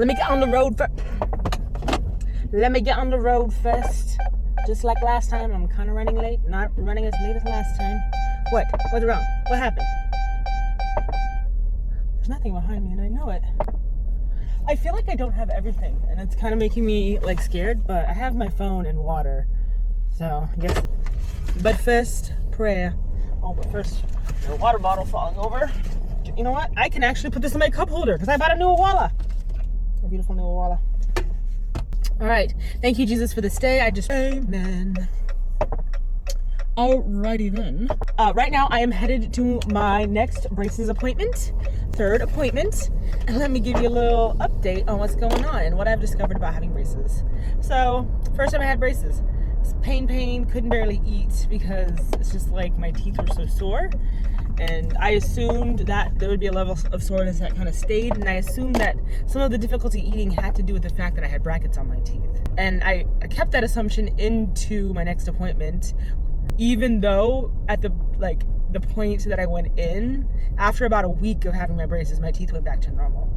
Let me get on the road first. Let me get on the road first. Just like last time, I'm kind of running late. Not running as late as last time. What? What's wrong? What happened? There's nothing behind me and I know it. I feel like I don't have everything and it's kind of making me like scared, but I have my phone and water. So I guess. But first, prayer. Oh, but first, the water bottle falling over. You know what? I can actually put this in my cup holder because I bought a new Awala. A beautiful new Awala. All right. Thank you, Jesus, for this day. Amen. Alrighty then. Right now, I am headed to my next braces appointment, third appointment. And let me give you a little update on what's going on and what I've discovered about having braces. So, first time I had braces. Pain, couldn't barely eat because it's just like my teeth were so sore. And I assumed that there would be a level of soreness that kind of stayed. And I assumed that some of the difficulty eating had to do with the fact that I had brackets on my teeth. And I kept that assumption into my next appointment, even though at the point that I went in, after about a week of having my braces, my teeth went back to normal.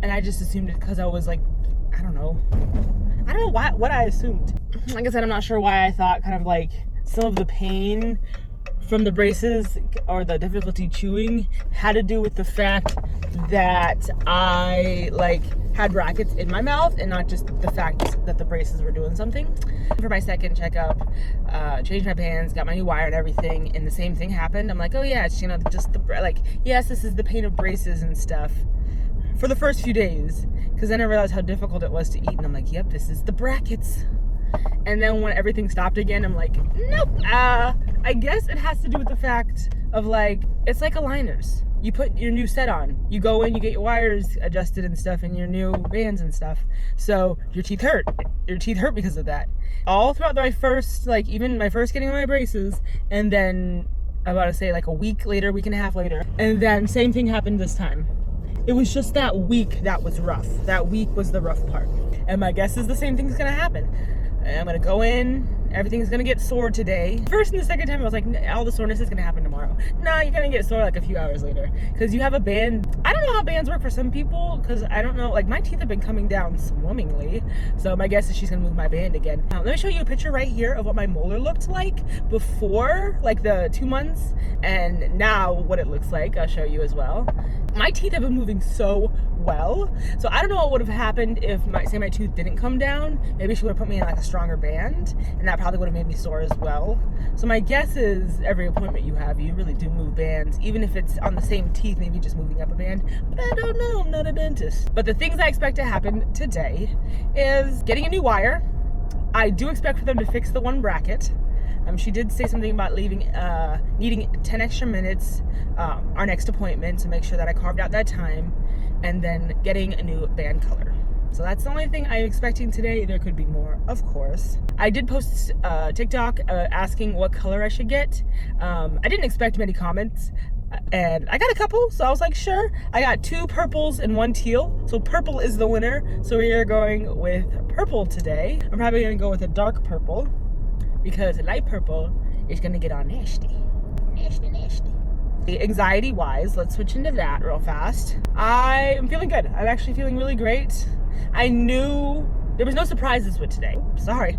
And I just assumed it because I was like, I don't know what I assumed. Like I said, I'm not sure why I thought kind of like some of the pain from the braces or the difficulty chewing had to do with the fact that I had brackets in my mouth and not just the fact that the braces were doing something. For my second checkup, changed my bands, got my new wire and everything, and the same thing happened. I'm like, oh yeah, it's, just yes, this is the pain of braces and stuff for the first few days, because then I realized how difficult it was to eat, and I'm like, yep, this is the brackets. And then when everything stopped again, I'm like, nope. I guess it has to do with the fact of it's like aligners. You put your new set on, you go in, you get your wires adjusted and stuff, and your new bands and stuff. So your teeth hurt. Your teeth hurt because of that. All throughout my first, even my first getting my braces, and then I want to say a week later, week and a half later, and then same thing happened this time. It was just that week that was rough. That week was the rough part. And my guess is the same thing's gonna happen. I'm gonna go in, everything's gonna get sore today. First and the second time I was like, all the soreness is gonna happen tomorrow. No, you're gonna get sore a few hours later. Cause you have a band. I don't know how bands work for some people, cause I don't know, my teeth have been coming down swimmingly. So my guess is she's gonna move my band again. Let me show you a picture right here of what my molar looked like before, the 2 months, and now what it looks like. I'll show you as well. My teeth have been moving so well. So I don't know what would have happened if my tooth didn't come down. Maybe she would have put me in a stronger band, and that probably would have made me sore as well. So my guess is every appointment you have, you really do move bands, even if it's on the same teeth, maybe just moving up a band. But I don't know, I'm not a dentist. But the things I expect to happen today is getting a new wire. I do expect for them to fix the one bracket. She did say something about needing 10 extra minutes, our next appointment, to make sure that I carved out that time, and then getting a new band color. So that's the only thing I'm expecting today. There could be more, of course. I did post TikTok asking what color I should get. I didn't expect many comments, and I got a couple, so I was like, sure. I got 2 purples and 1 teal, so purple is the winner. So we are going with purple today. I'm probably gonna go with a dark purple, because light purple is gonna get all nasty. Nasty. Anxiety wise, let's switch into that real fast. I am feeling good. I'm actually feeling really great. I knew there was no surprises with today. Sorry.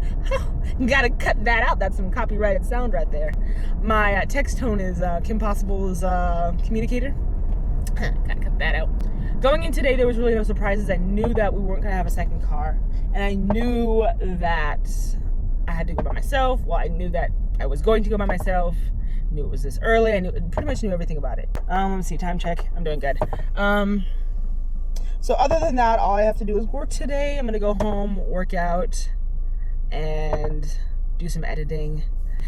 Gotta cut that out. That's some copyrighted sound right there. My text tone is Kim Possible's communicator. Gotta cut that out. Going in today, there was really no surprises. I knew that we weren't gonna have a second car, and I knew that I had to go by myself. Well, I knew that I was going to go by myself. Knew it was this early. I pretty much knew everything about it. Let me see, time check. I'm doing good. So other than that, all I have to do is work today. I'm gonna go home, work out, and do some editing.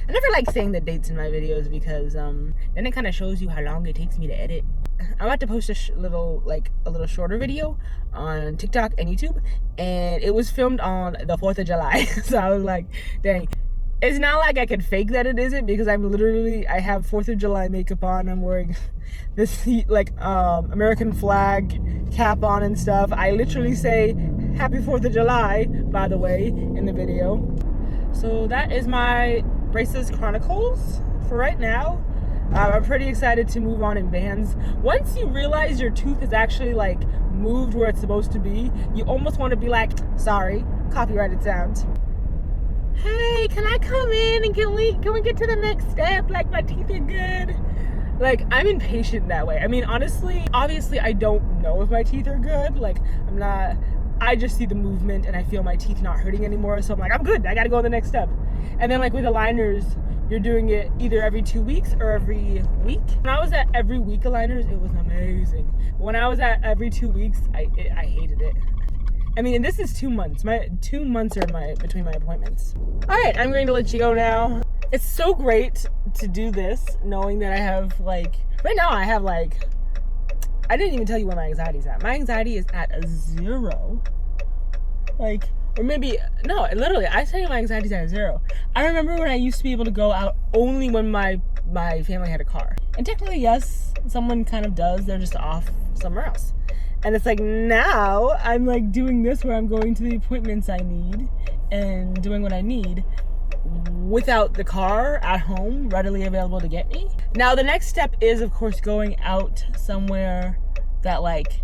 I never like saying the dates in my videos because then it kind of shows you how long it takes me to edit. I'm about to post a little shorter video on TikTok and YouTube, and it was filmed on the 4th of July. So I was like, dang. It's not like I could fake that it isn't, because I have 4th of July makeup on. I'm wearing this American flag cap on and stuff. I literally say happy 4th of July, by the way, in the video. So that is my braces chronicles for right now. I'm pretty excited to move on in bands. Once you realize your tooth is actually like moved where it's supposed to be, you almost want to be like, sorry, copyrighted sound. Hey, can I come in and can we get to the next step? Like, my teeth are good. Like, I'm impatient that way. I mean, honestly, obviously I don't know if my teeth are good. Like, I just see the movement and I feel my teeth not hurting anymore. So I'm like, I'm good. I got to go to the next step. And then like with aligners, you're doing it either every 2 weeks or every week. When I was at every week aligners, it was amazing. But when I was at every 2 weeks, I hated it. I mean, and this is 2 months. My 2 months are between my appointments. All right, I'm going to let you go now. It's so great to do this, knowing that I have like, right now I have like, I didn't even tell you where my anxiety is at. My anxiety is at a 0. Like, or maybe, no, literally, I tell you my anxiety is at a 0. I remember when I used to be able to go out only when my family had a car. And technically, yes, someone kind of does. They're just off somewhere else. And it's like now I'm like doing this where I'm going to the appointments I need and doing what I need without the car at home readily available to get me. Now the next step is of course going out somewhere that like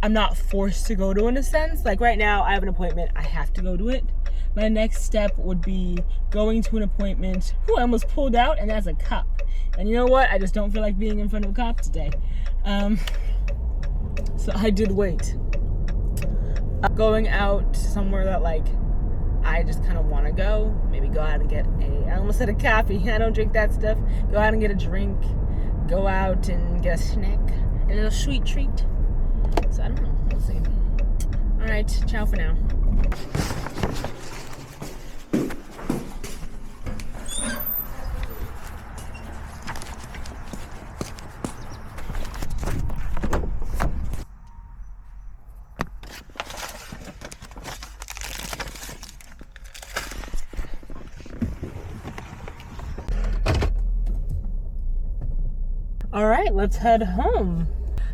I'm not forced to go to in a sense. Like right now I have an appointment, I have to go to it. My next step would be going to an appointment. I almost pulled out and that's a cop. And you know what? I just don't feel like being in front of a cop today. So I did wait. Going out somewhere that like I just kind of want to go. Maybe go out and get I almost said a coffee. I don't drink that stuff. Go out and get a drink. Go out and get a snack. A little sweet treat. So I don't know. We'll see. All right. Ciao for now. All right, let's head home.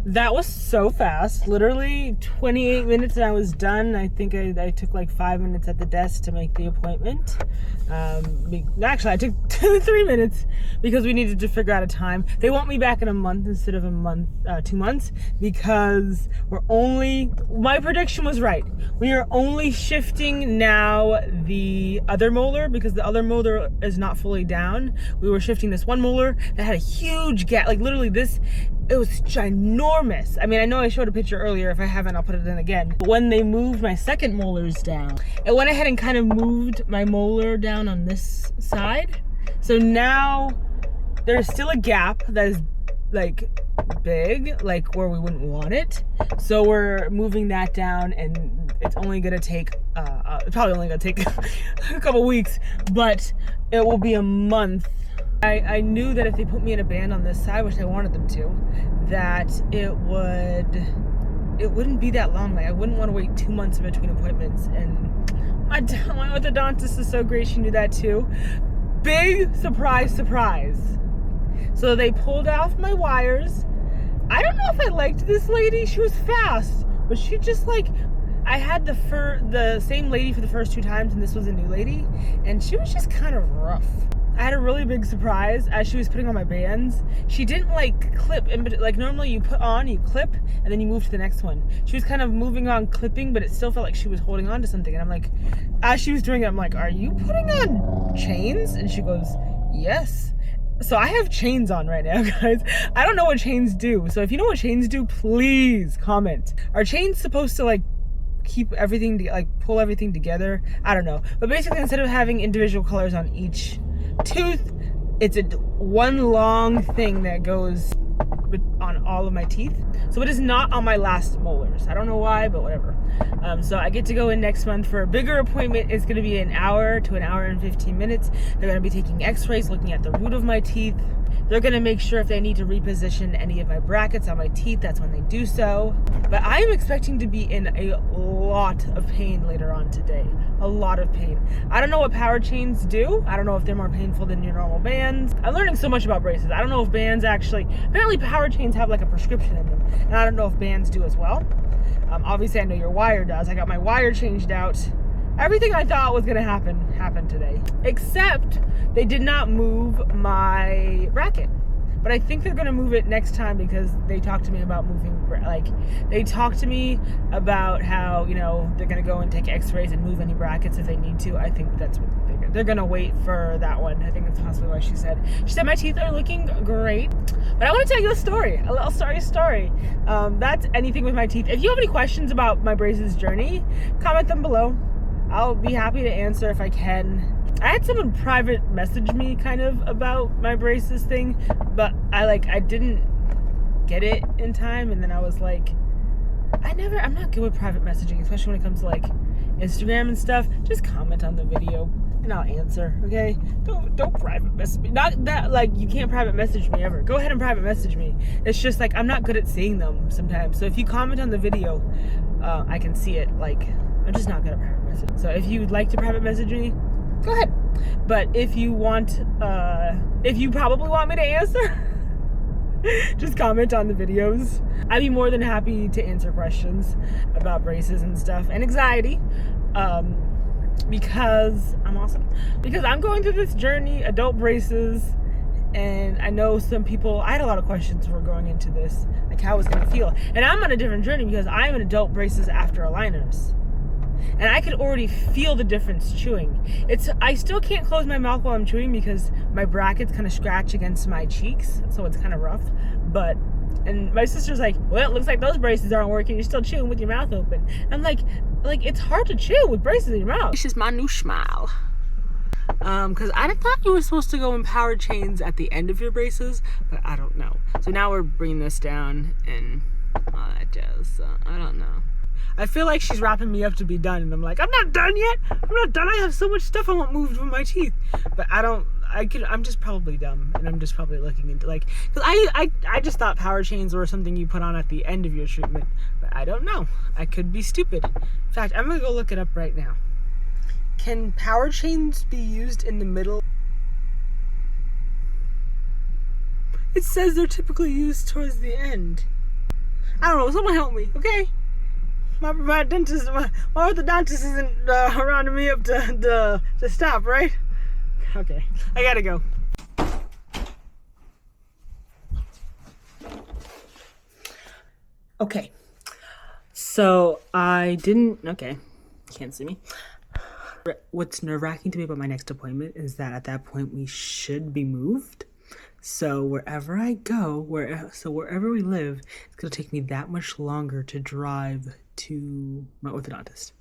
That was so fast. Literally 28 minutes and I was done. I think I took like 5 minutes at the desk to make the appointment. Actually, I took 3 minutes because we needed to figure out a time. They want me back in a month instead of 2 months because my prediction was right. We are only shifting now the other molar because the other molar is not fully down. We were shifting this one molar that had a huge gap, like literally it was ginormous. I mean, I know I showed a picture earlier. If I haven't, I'll put it in again. But when they moved my second molars down, it went ahead and kind of moved my molar down on this side. So now there's still a gap that is like big, like where we wouldn't want it. So we're moving that down and it's only gonna take, probably only gonna take a couple weeks, but it will be a month. I knew that if they put me in a band on this side, which I wanted them to, that it wouldn't be that long. Like I wouldn't want to wait 2 months in between appointments. And my orthodontist is so great, she knew that too. Big surprise. So they pulled off my wires. I don't know if I liked this lady. She was fast, but she just like, I had the same lady for the first 2 times, and this was a new lady, and she was just kind of rough. I had a really big surprise as she was putting on my bands. She didn't like clip, like normally you put on, you clip, and then you move to the next one. She was kind of moving on clipping, but it still felt like she was holding on to something. And I'm like, as she was doing it, I'm like, are you putting on chains? And she goes, yes. So I have chains on right now, guys. I don't know what chains do. So if you know what chains do, please comment. Are chains supposed to like keep everything, like pull everything together? I don't know. But basically, instead of having individual colors on each tooth, it's one long thing that goes on all of my teeth. So it is not on my last molars. I don't know why, but whatever. So I get to go in next month for a bigger appointment. It's going to be an hour to an hour and 15 minutes. They're going to be taking x-rays, looking at the root of my teeth. They're going to make sure if they need to reposition any of my brackets on my teeth, that's when they do so. But I am expecting to be in a lot of pain later on today. A lot of pain. I don't know what power chains do. I don't know if they're more painful than your normal bands. I'm learning so much about braces. I don't know if bands apparently power chains have like a prescription in them. And I don't know if bands do as well. Obviously I know your wire does. I got my wire changed out. Everything I thought was gonna happened today. Except they did not move my bracket. but I think they're gonna move it next time because they talked to me about moving. Like, they talked to me about how, you know, they're gonna go and take x-rays and move any brackets if they need to. I think that's what they're gonna wait for that one. I think that's possibly what she said. She said my teeth are looking great, but I want to tell you a story, a little story. That's anything with my teeth. If you have any questions about my braces journey, comment them below. I'll be happy to answer if I can. I had someone private message me kind of about my braces thing, but I didn't get it in time, and then I was like, I'm not good with private messaging, especially when it comes to like Instagram and stuff. Just comment on the video and I'll answer, okay? Don't private message me. Not that, like, you can't private message me ever. Go ahead and private message me. It's just like I'm not good at seeing them sometimes. So if you comment on the video, I can see it. Like, I'm just not good at private message. So if you'd like to private message me, go ahead. But if you probably want me to answer, just comment on the videos. I'd be more than happy to answer questions about braces and stuff and anxiety, because I'm awesome. Because I'm going through this journey, adult braces, and I know some people, I had a lot of questions before going into this, like how it's gonna feel. And I'm on a different journey because I'm in adult braces after aligners. And I could already feel the difference chewing. I still can't close my mouth while I'm chewing because my brackets kind of scratch against my cheeks, so it's kind of rough. And my sister's like, well, it looks like those braces aren't working. You're still chewing with your mouth open. I'm like it's hard to chew with braces in your mouth. This is my new smile. Because I thought you were supposed to go in power chains at the end of your braces, but I don't know. So now we're bringing this down and all that jazz. So I don't know. I feel like she's wrapping me up to be done, and I'm like, I'm not done yet. I'm not done. I have so much stuff I want moved with my teeth. But I'm just probably dumb, and I'm just probably looking into, like, because I just thought power chains were something you put on at the end of your treatment. But I don't know. I could be stupid. In fact, I'm going to go look it up right now. Can power chains be used in the middle? It says they're typically used towards the end. I don't know. Someone help me, okay? My dentist, my orthodontist isn't rounding me up to stop, right? Okay, I gotta go. Okay, so okay, can't see me. What's nerve-wracking to me about my next appointment is that at that point we should be moved. So wherever I go, wherever we live, it's gonna take me that much longer to drive to my orthodontist.